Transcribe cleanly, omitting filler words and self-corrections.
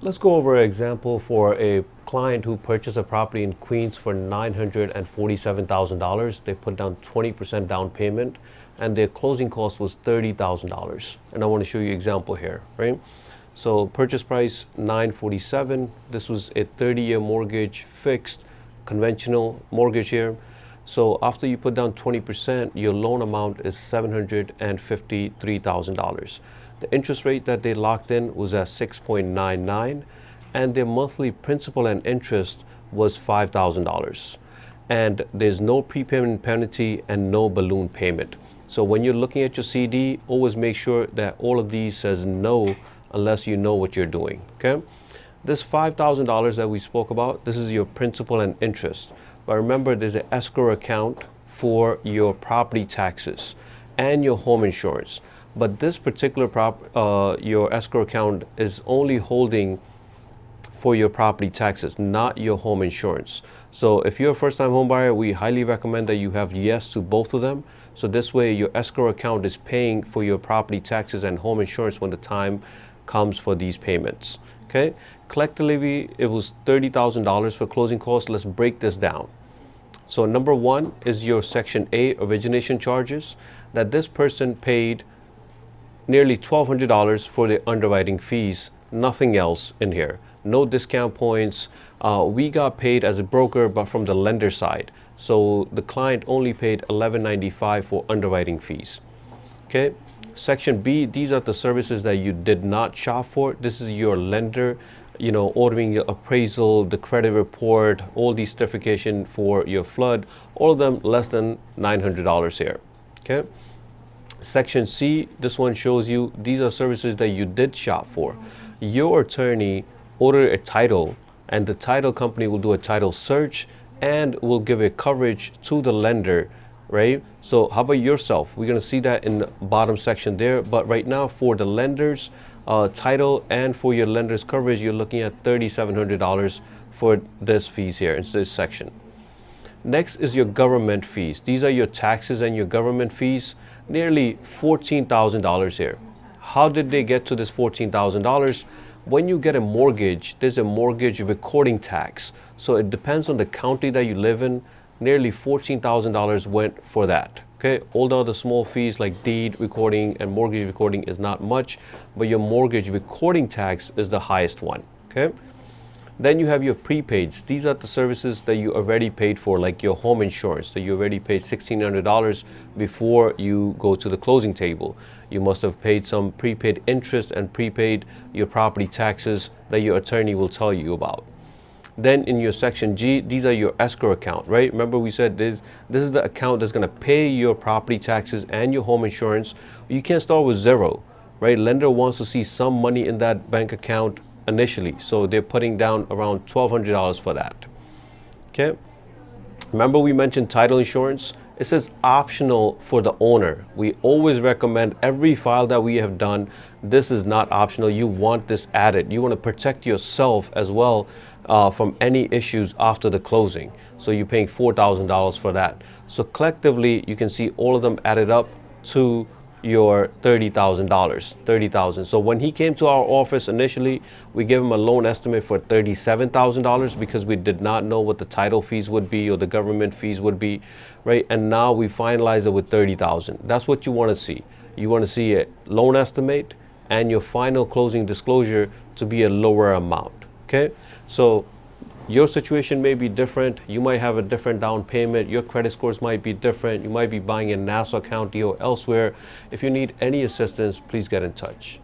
Let's go over an example for a client who purchased a property in Queens for $947,000. They put down 20% down payment and their closing cost was $30,000. And I want to show you an example here, right? So purchase price 947. This was a 30-year mortgage, fixed, conventional mortgage here. So after you put down 20%, your loan amount is $753,000. The interest rate that they locked in was at 6.99, and their monthly principal and interest was $5,000. And there's no prepayment penalty and no balloon payment. So when you're looking at your CD, always make sure that all of these says no unless you know what you're doing, okay? This $5,000 that we spoke about, this is your principal and interest. But remember, there's an escrow account for your property taxes and your home insurance. But this particular your escrow account is only holding for your property taxes, not your home insurance. So if you're a first-time home buyer, we highly recommend that you have yes to both of them. So this way your escrow account is paying for your property taxes and home insurance when the time comes for these payments. Okay, collectively it was $30,000 for closing costs. Let's break this down. So number one is your Section A origination charges, that this person paid nearly $1,200 for the underwriting fees, nothing else in here, no discount points. We got paid as a broker, but from the lender side. So the client only paid $11.95 for underwriting fees. Okay. Section B, these are the services that you did not shop for. This is your lender, ordering your appraisal, the credit report, all these certification for your flood, all of them less than $900 here. Okay. Section C, this one shows you these are services that you did shop for. Your attorney ordered a title, and the title company will do a title search and will give a coverage to the lender, right? So how about yourself? We're going to see that in the bottom section there. But right now for the lender's title and for your lender's coverage, you're looking at $3,700 for this fees here in this section. Next is your government fees. These are your taxes and your government fees, nearly $14,000 here. How did they get to this $14,000? When you get a mortgage, there's a mortgage recording tax. So it depends on the county that you live in. Nearly $14,000 went for that. Okay, although the small fees like deed recording and mortgage recording is not much, but your mortgage recording tax is the highest one. Okay. Then you have your prepaids. These are the services that you already paid for, like your home insurance, that you already paid $1,600 before you go to the closing table. You must have paid some prepaid interest and prepaid your property taxes that your attorney will tell you about. Then in your Section G, these are your escrow account, right? Remember we said this is the account that's going to pay your property taxes and your home insurance. You can't start with zero, right? Lender wants to see some money in that bank account initially, so they're putting down around $1,200 for that. Okay, remember we mentioned title insurance. It says optional for the owner. We always recommend every file that we have done, this is not optional. You want this added. You want to protect yourself as well from any issues after the closing. So you're paying $4,000 for that. So collectively you can see all of them added up to your $30,000. So when he came to our office initially, we gave him a loan estimate for $37,000 because we did not know what the title fees would be or the government fees would be, right? And now we finalized it with $30,000. That's what you want to see. You want to see a loan estimate and your final closing disclosure to be a lower amount. Okay, so your situation may be different. You might have a different down payment. Your credit scores might be different. You might be buying in Nassau County or elsewhere. If you need any assistance, please get in touch.